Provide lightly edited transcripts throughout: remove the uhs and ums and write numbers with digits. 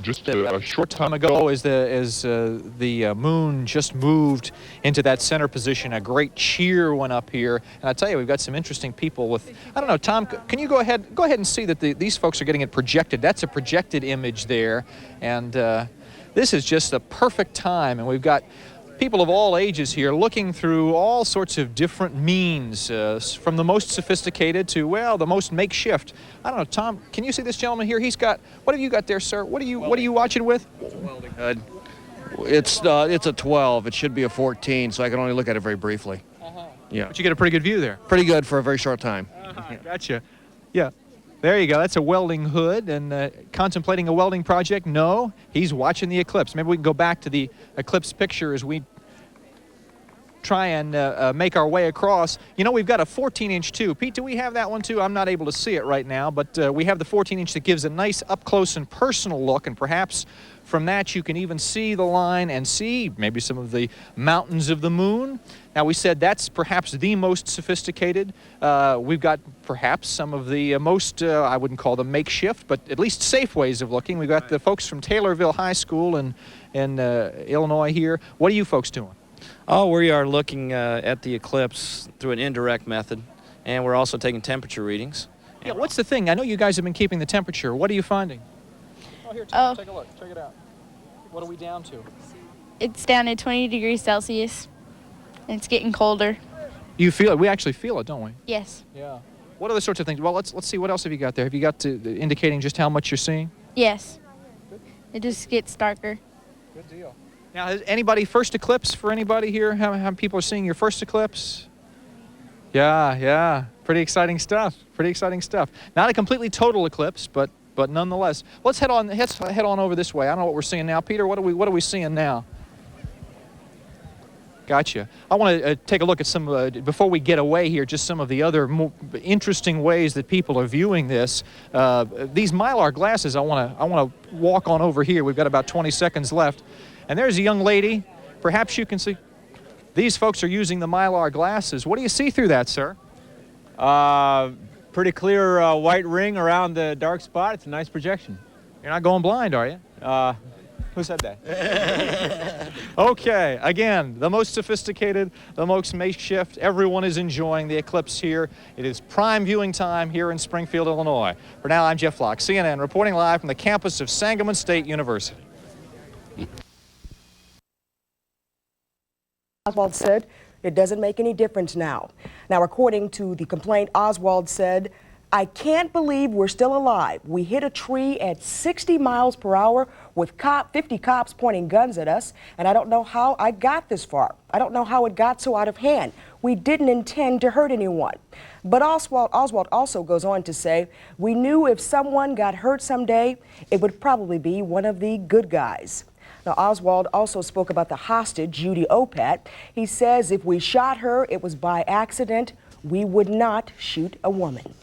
just a short time ago as the moon just moved into that center position. A great cheer went up here, and I tell you, we've got some interesting people with, I don't know, Tom, can you go ahead and see that these folks are getting it projected. That's a projected image there, and this is just a perfect time, and we've got people of all ages here looking through all sorts of different means, from the most sophisticated to, well, the most makeshift. I don't know, Tom, can you see this gentleman here? He's got, what have you got there, sir? What are you watching with? Welding hood. It's a 12. It should be a 14, so I can only look at it very briefly. Yeah. But you get a pretty good view there. Pretty good for a very short time. Gotcha. Yeah. There you go. That's a welding hood. And contemplating a welding project? No. He's watching the eclipse. Maybe we can go back to the eclipse picture as we try and make our way across. You know, we've got a 14-inch too. Pete, do we have that one too? I'm not able to see it right now, but we have the 14-inch that gives a nice up-close and personal look, and perhaps from that you can even see the line and see maybe some of the mountains of the moon. Now, we said that's perhaps the most sophisticated. We've got perhaps some of the most, I wouldn't call them makeshift, but at least safe ways of looking. We've got the folks from Taylorville High School in Illinois here. What are you folks doing? Oh, we are looking at the eclipse through an indirect method, and we're also taking temperature readings. Yeah, what's the thing? I know you guys have been keeping the temperature. What are you finding? Oh, here, Tom, take a look. Check it out. What are we down to? It's down to 20 degrees Celsius, and it's getting colder. You feel it? We actually feel it, don't we? Yes. Yeah. What other sorts of things? Well, let's see. What else have you got there? Have you got indicating just how much you're seeing? Yes. It just gets darker. Good deal. Now, has anybody, first eclipse for anybody here? How many people are seeing your first eclipse? Yeah. Pretty exciting stuff. Pretty exciting stuff. Not a completely total eclipse, but nonetheless. Let's head on over this way. I don't know what we're seeing now. Peter, what are we seeing now? Gotcha. I want to take a look at some, before we get away here, just some of the other more interesting ways that people are viewing this. These Mylar glasses, I want to walk on over here. We've got about 20 seconds left. And there's a young lady. Perhaps you can see. These folks are using the Mylar glasses. What do you see through that, sir? Pretty clear white ring around the dark spot. It's a nice projection. You're not going blind, are you? Who said that? Okay, again, the most sophisticated, the most makeshift. Everyone is enjoying the eclipse here. It is prime viewing time here in Springfield, Illinois. For now, I'm Jeff Locke, CNN, reporting live from the campus of Sangamon State University. Oswald said it doesn't make any difference now. Now, according to the complaint, Oswald said, "I can't believe we're still alive. We hit a tree at 60 miles per hour with 50 cops pointing guns at us, and I don't know how I got this far. I don't know how it got so out of hand. We didn't intend to hurt anyone." But Oswald also goes on to say, "We knew if someone got hurt someday, it would probably be one of the good guys." Now, Oswald also spoke about the hostage, Judy Opat. He says if we shot her, it was by accident. We would not shoot a woman.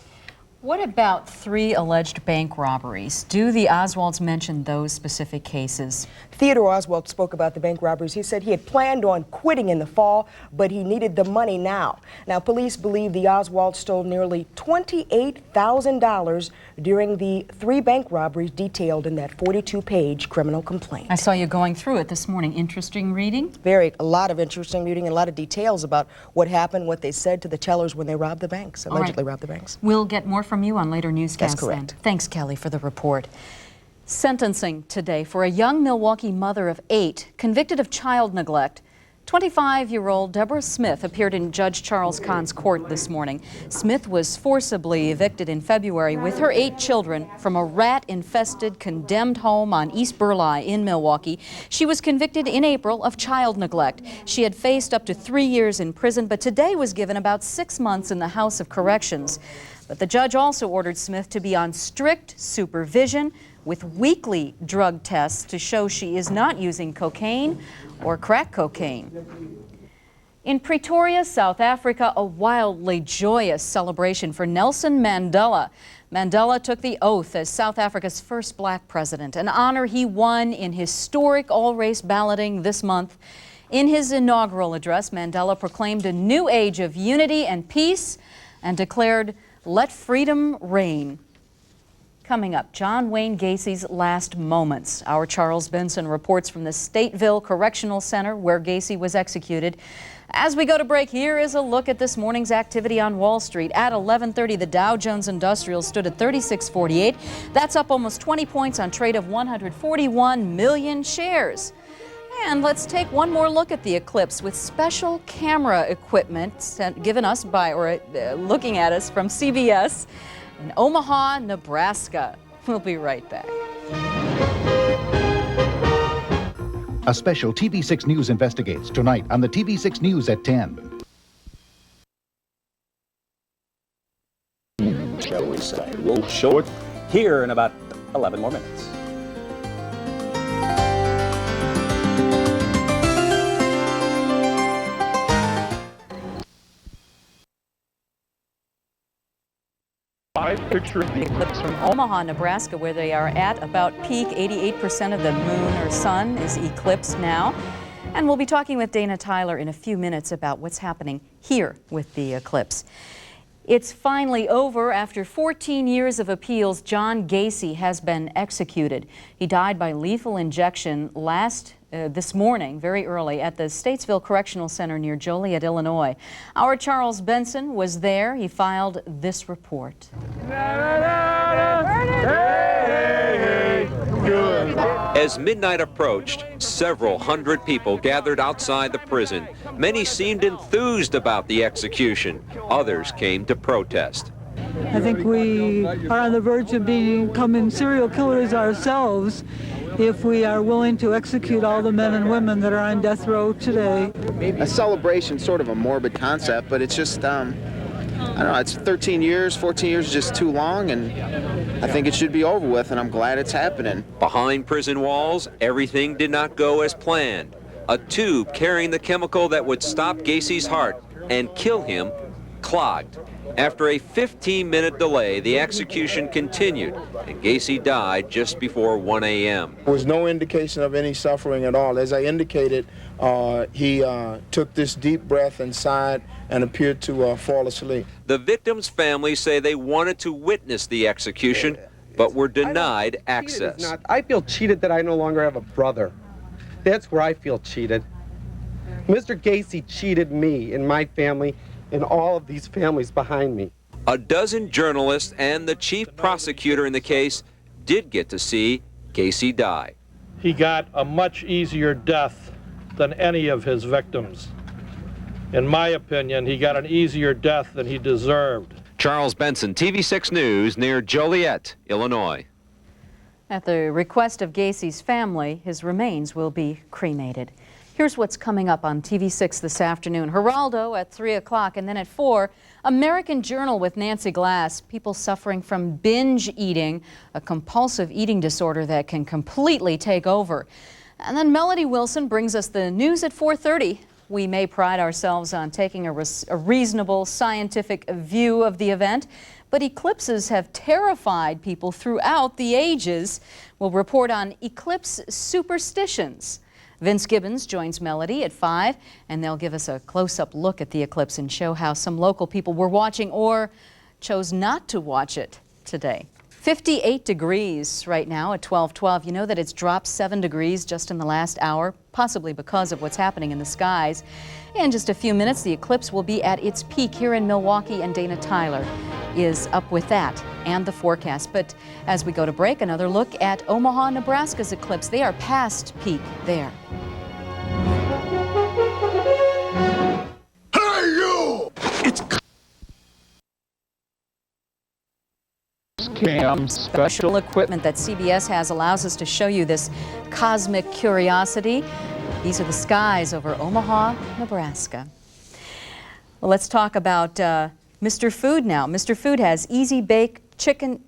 What about 3 alleged bank robberies? Do the Oswalds mention those specific cases? Theodore Oswald spoke about the bank robberies. He said he had planned on quitting in the fall, but he needed the money now. Now, police believe the Oswalds stole nearly $28,000 during the 3 bank robberies detailed in that 42-page criminal complaint. I saw you going through it this morning. Interesting reading? A lot of interesting reading and a lot of details about what happened, what they said to the tellers when they robbed the banks, allegedly robbed the banks. We'll get more from you on later newscasts. That's correct. Then. Thanks, Kelly, for the report. Sentencing today for a young Milwaukee mother of 8 convicted of child neglect. 25-year-old Deborah Smith appeared in Judge Charles Kahn's court this morning. Smith was forcibly evicted in February with her 8 children from a rat-infested, condemned home on East Burleigh in Milwaukee. She was convicted in April of child neglect. She had faced up to 3 years in prison, but today was given about 6 months in the House of Corrections. But the judge also ordered Smith to be on strict supervision with weekly drug tests to show she is not using cocaine or crack cocaine. In Pretoria, South Africa, a wildly joyous celebration for Nelson Mandela. Mandela took the oath as South Africa's first black president, an honor he won in historic all-race balloting this month. In his inaugural address, Mandela proclaimed a new age of unity and peace and declared, "Let freedom reign." Coming up, John Wayne Gacy's last moments. Our Charles Benson reports from the Stateville Correctional Center where Gacy was executed. As we go to break, here is a look at this morning's activity on Wall Street. At 11:30, the Dow Jones Industrial stood at 3648. That's up almost 20 points on trade of 141 million shares. And let's take one more look at the eclipse with special camera equipment given us by, looking at us from CBS in Omaha, Nebraska. We'll be right back. A special TV6 News investigates tonight on the TV6 News at 10. Shall we say? We'll show it here in about 11 more minutes. Picture of the eclipse from Omaha, Nebraska, where they are at about peak. 88% of the moon or sun is eclipsed now. And we'll be talking with Dana Tyler in a few minutes about what's happening here with the eclipse. It's finally over. After 14 years of appeals, John Gacy has been executed. He died by lethal injection this morning, very early, at the Statesville Correctional Center near Joliet, Illinois. Our Charles Benson was there. He filed this report. As midnight approached, several hundred people gathered outside the prison. Many seemed enthused about the execution. Others came to protest. I think we are on the verge of becoming serial killers ourselves if we are willing to execute all the men and women that are on death row today. A celebration, sort of a morbid concept, but it's just, I don't know, it's 13 years, 14 years is just too long, and I think it should be over with, and I'm glad it's happening. Behind prison walls, everything did not go as planned. A tube carrying the chemical that would stop Gacy's heart and kill him clogged. After a 15-minute delay, the execution continued, and Gacy died just before 1 a.m. There was no indication of any suffering at all. As I indicated, he took this deep breath inside and appeared to fall asleep. The victims' families say they wanted to witness the execution, but were denied access. I feel cheated that I no longer have a brother. That's where I feel cheated. Mr. Gacy cheated me and my family and all of these families behind me. A dozen journalists and the chief prosecutor in the case did get to see Gacy die. He got a much easier death than any of his victims. In my opinion, he got an easier death than he deserved. Charles Benson, TV6 News, near Joliet, Illinois. At the request of Gacy's family, his remains will be cremated. Here's what's coming up on TV6 this afternoon. Geraldo at 3 o'clock, and then at 4, American Journal with Nancy Glass. People suffering from binge eating, a compulsive eating disorder that can completely take over. And then Melody Wilson brings us the news at 4:30. We may pride ourselves on taking a reasonable scientific view of the event, but eclipses have terrified people throughout the ages. We'll report on eclipse superstitions. Vince Gibbons joins Melody at 5, and they'll give us a close-up look at the eclipse and show how some local people were watching or chose not to watch it today. 58 degrees right now at 12:12. You know that it's dropped 7 degrees just in the last hour, possibly because of what's happening in the skies. In just a few minutes, the eclipse will be at its peak here in Milwaukee, and Dana Tyler is up with that and the forecast. But as we go to break, another look at Omaha, Nebraska's eclipse. They are past peak there. Hey, you! It's Cam. Special equipment that CBS has allows us to show you this cosmic curiosity. These are the skies over Omaha, Nebraska. Well, let's talk about Mr. Food now. Mr. Food has easy bake chicken.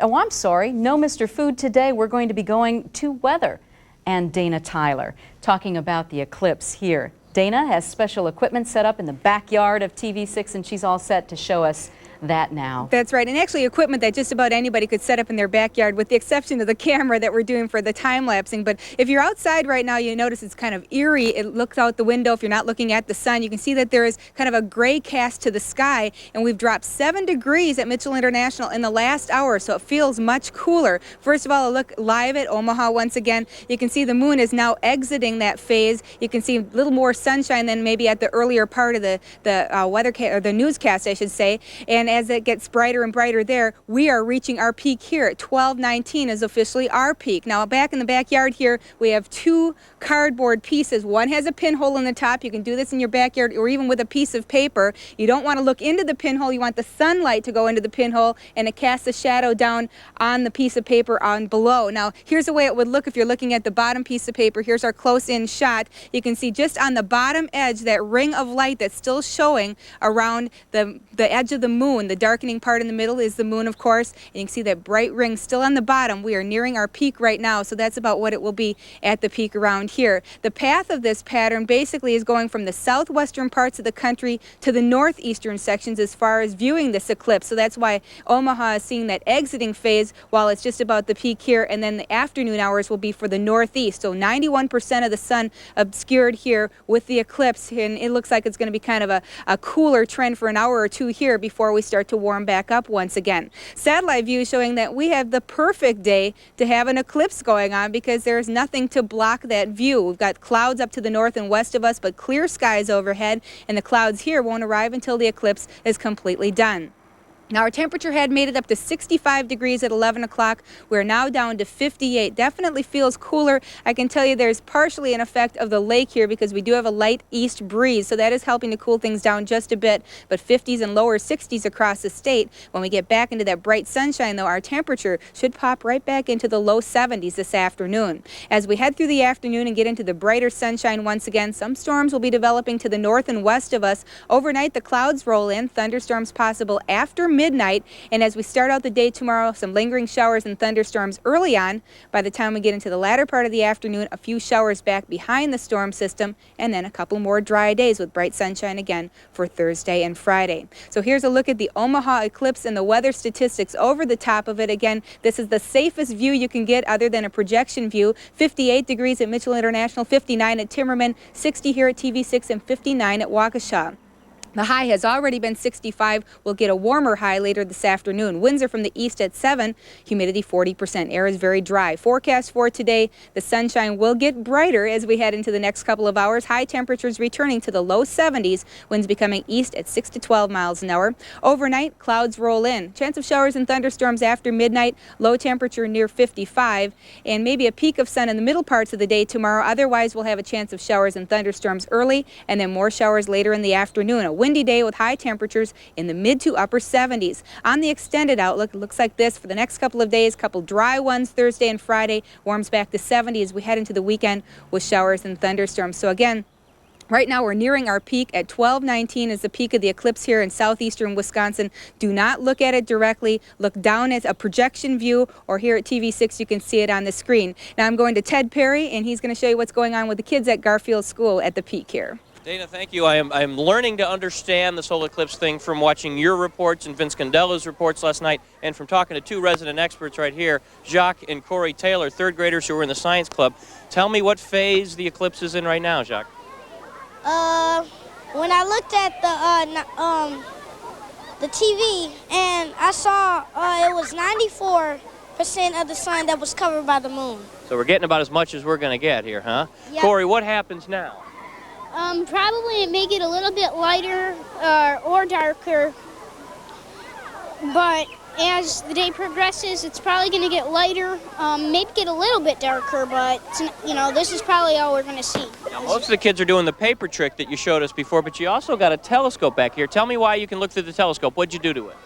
Oh, I'm sorry. No Mr. Food today. We're going to be going to weather and Dana Tyler talking about the eclipse here. Dana has special equipment set up in the backyard of TV6, and she's all set to show us that now. That's right, and actually equipment that just about anybody could set up in their backyard, with the exception of the camera that we're doing for the time-lapsing. But if you're outside right now, you notice it's kind of eerie. It looks out the window. If you're not looking at the sun, you can see that there is kind of a gray cast to the sky, and we've dropped 7 degrees at Mitchell International in the last hour, so it feels much cooler. First of all, a look live at Omaha once again. You can see the moon is now exiting that phase. You can see a little more sunshine than maybe at the earlier part of the the newscast, I should say. And as it gets brighter and brighter there, we are reaching our peak here at 12:19 is officially our peak. Now back in the backyard here, we have 2 cardboard pieces. One has a pinhole in the top. You can do this in your backyard or even with a piece of paper. You don't want to look into the pinhole. You want the sunlight to go into the pinhole and it casts a shadow down on the piece of paper on below. Now here's the way it would look if you're looking at the bottom piece of paper. Here's our close-in shot. You can see just on the bottom edge that ring of light that's still showing around the edge of the moon. The darkening part in the middle is the moon, of course, and you can see that bright ring still on the bottom. We are nearing our peak right now, so that's about what it will be at the peak around here. The path of this pattern basically is going from the southwestern parts of the country to the northeastern sections as far as viewing this eclipse, so that's why Omaha is seeing that exiting phase while it's just about the peak here, and then the afternoon hours will be for the northeast. So 91% of the sun obscured here with the eclipse, and it looks like it's going to be kind of a cooler trend for an hour or two here before we start to warm back up once again. Satellite view showing that we have the perfect day to have an eclipse going on because there's nothing to block that view. We've got clouds up to the north and west of us, but clear skies overhead, and the clouds here won't arrive until the eclipse is completely done. Now our temperature had made it up to 65 degrees at 11 o'clock. We're now down to 58. Definitely feels cooler. I can tell you there's partially an effect of the lake here because we do have a light east breeze, so that is helping to cool things down just a bit, but 50s and lower 60s across the state. When we get back into that bright sunshine, though, our temperature should pop right back into the low 70s this afternoon. As we head through the afternoon and get into the brighter sunshine once again, some storms will be developing to the north and west of us. Overnight, the clouds roll in, thunderstorms possible after midnight, and as we start out the day tomorrow, some lingering showers and thunderstorms early on. By the time we get into the latter part of the afternoon, a few showers back behind the storm system, and then a couple more dry days with bright sunshine again for Thursday and Friday. So here's a look at the Omaha eclipse and the weather statistics over the top of it. Again, this is the safest view you can get other than a projection view. 58 degrees at Mitchell International, 59 at Timmerman, 60 here at TV6, and 59 at Waukesha. The high has already been 65. We'll get a warmer high later this afternoon. Winds are from the east at 7. Humidity 40%. Air is very dry. Forecast for today, the sunshine will get brighter as we head into the next couple of hours. High temperatures returning to the low 70s. Winds becoming east at 6 to 12 miles an hour. Overnight, clouds roll in. Chance of showers and thunderstorms after midnight. Low temperature near 55. And maybe a peak of sun in the middle parts of the day tomorrow. Otherwise, we'll have a chance of showers and thunderstorms early and then more showers later in the afternoon. A windy day with high temperatures in the mid to upper 70s. On the extended outlook, it looks like this for the next couple of days. Couple dry ones Thursday and Friday. Warms back to 70 as we head into the weekend with showers and thunderstorms. So again, right now we're nearing our peak at 12:19 is the peak of the eclipse here in southeastern Wisconsin. Do not look at it directly. Look down at a projection view, or here at TV6 you can see it on the screen. Now I'm going to Ted Perry, and he's going to show you what's going on with the kids at Garfield School at the peak here. Dana, thank you. I'm learning to understand the solar eclipse thing from watching your reports and Vince Condella's reports last night, and from talking to 2 resident experts right here, Jacques and Corey Taylor, 3rd graders who were in the science club. Tell me what phase the eclipse is in right now, Jacques. When I looked at the TV and I saw it was 94% of the sun that was covered by the moon. So we're getting about as much as we're going to get here, huh? Yep. Corey, what happens now? Probably make it a little bit lighter or darker, but as the day progresses, it's probably going to get lighter, maybe get a little bit darker, but you know, this is probably all we're going to see. Now, most of the kids are doing the paper trick that you showed us before, but you also got a telescope back here. Tell me why you can look through the telescope. What'd you do to it?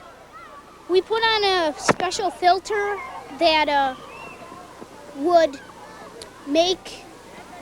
We put on a special filter that would make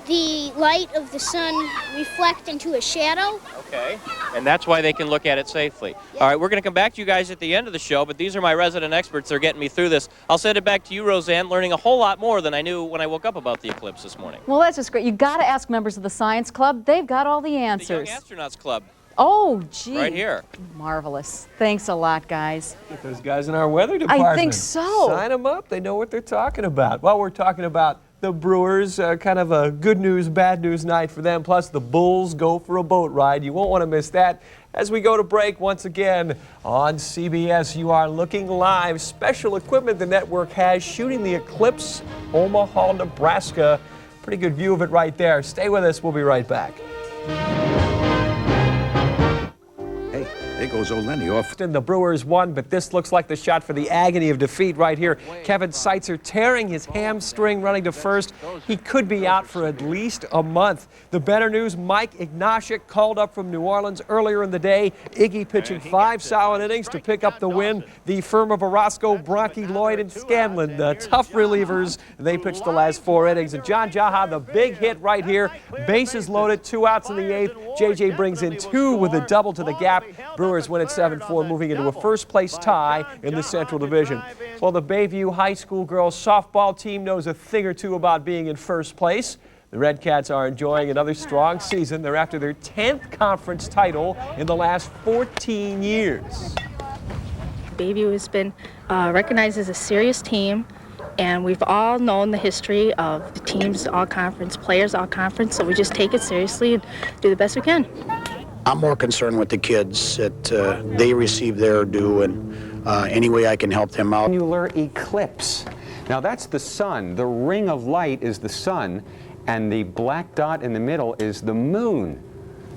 the light of the sun reflect into a shadow. Okay, and that's why they can look at it safely. Yep. All right, we're going to come back to you guys at the end of the show, but these are my resident experts. They're getting me through this. I'll send it back to you, Roseanne, learning a whole lot more than I knew when I woke up about the eclipse this morning. Well, that's just great. You got to ask members of the science club. They've got all the answers. The Young Astronauts Club. Oh, gee. Right here. Marvelous. Thanks a lot, guys. Get those guys in our weather department. I think so. Sign them up. They know what they're talking about. Well, we're talking about the Brewers, kind of a good news, bad news night for them. Plus, the Bulls go for a boat ride. You won't want to miss that. As we go to break once again on CBS, you are looking live. Special equipment the network has shooting the Eclipse, Omaha, Nebraska. Pretty good view of it right there. Stay with us. We'll be right back. Hey, there goes old Lenny off. The Brewers won, but this looks like the shot for the agony of defeat right here. Kevin Seitzer tearing his hamstring running to first. He could be out for at least a month. The better news, Mike Ignashik called up from New Orleans earlier in the day. Iggy pitching 5 solid innings to pick up the win. The firm of Orozco, Bronchi, Lloyd, and Scanlon, the tough relievers, they pitched the last 4 innings. And John Jaha, the big hit right here. Bases loaded, 2 outs in the 8th. JJ brings in 2 with a double to the gap. Brewers win at 7-4, moving into a first-place tie in the Central Division. Well, the Bayview High School girls softball team knows a thing or two about being in first place. The Red Cats are enjoying another strong season. They're after their 10th conference title in the last 14 years. Bayview has been recognized as a serious team, and we've all known the history of the teams all conference, players all conference, so we just take it seriously and do the best we can. I'm more concerned with the kids that they receive their due, and any way I can help them out. Annular eclipse. Now that's the sun. The ring of light is the sun, and the black dot in the middle is the moon.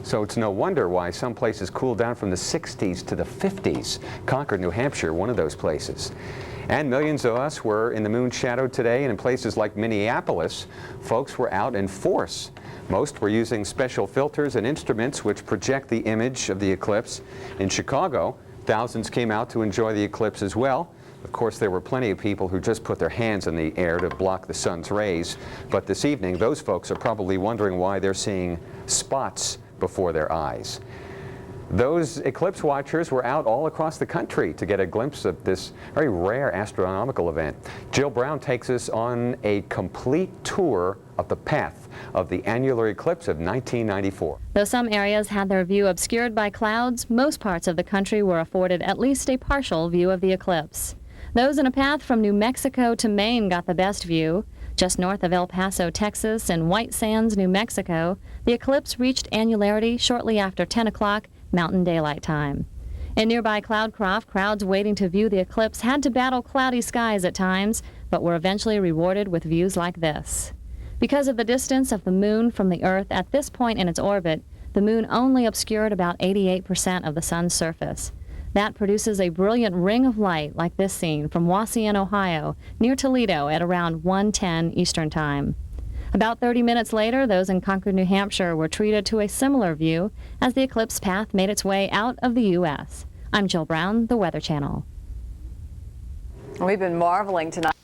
So it's no wonder why some places cool down from the 60s to the 50s. Concord, New Hampshire, one of those places. And millions of us were in the moon shadow today, and in places like Minneapolis, folks were out in force. Most were using special filters and instruments which project the image of the eclipse. In Chicago, thousands came out to enjoy the eclipse as well. Of course, there were plenty of people who just put their hands in the air to block the sun's rays. But this evening, those folks are probably wondering why they're seeing spots before their eyes. Those eclipse watchers were out all across the country to get a glimpse of this very rare astronomical event. Jill Brown takes us on a complete tour of the path of the annular eclipse of 1994. Though some areas had their view obscured by clouds, most parts of the country were afforded at least a partial view of the eclipse. Those in a path from New Mexico to Maine got the best view. Just north of El Paso, Texas, and White Sands, New Mexico, the eclipse reached annularity shortly after 10 o'clock Mountain Daylight Time. In nearby Cloudcroft, crowds waiting to view the eclipse had to battle cloudy skies at times, but were eventually rewarded with views like this. Because of the distance of the moon from the Earth at this point in its orbit, the moon only obscured about 88% of the sun's surface. That produces a brilliant ring of light like this scene from Wauseon, Ohio, near Toledo at around 1:10 Eastern Time. About 30 minutes later, those in Concord, New Hampshire were treated to a similar view as the eclipse path made its way out of the U.S. I'm Jill Brown, the Weather Channel. We've been marveling tonight.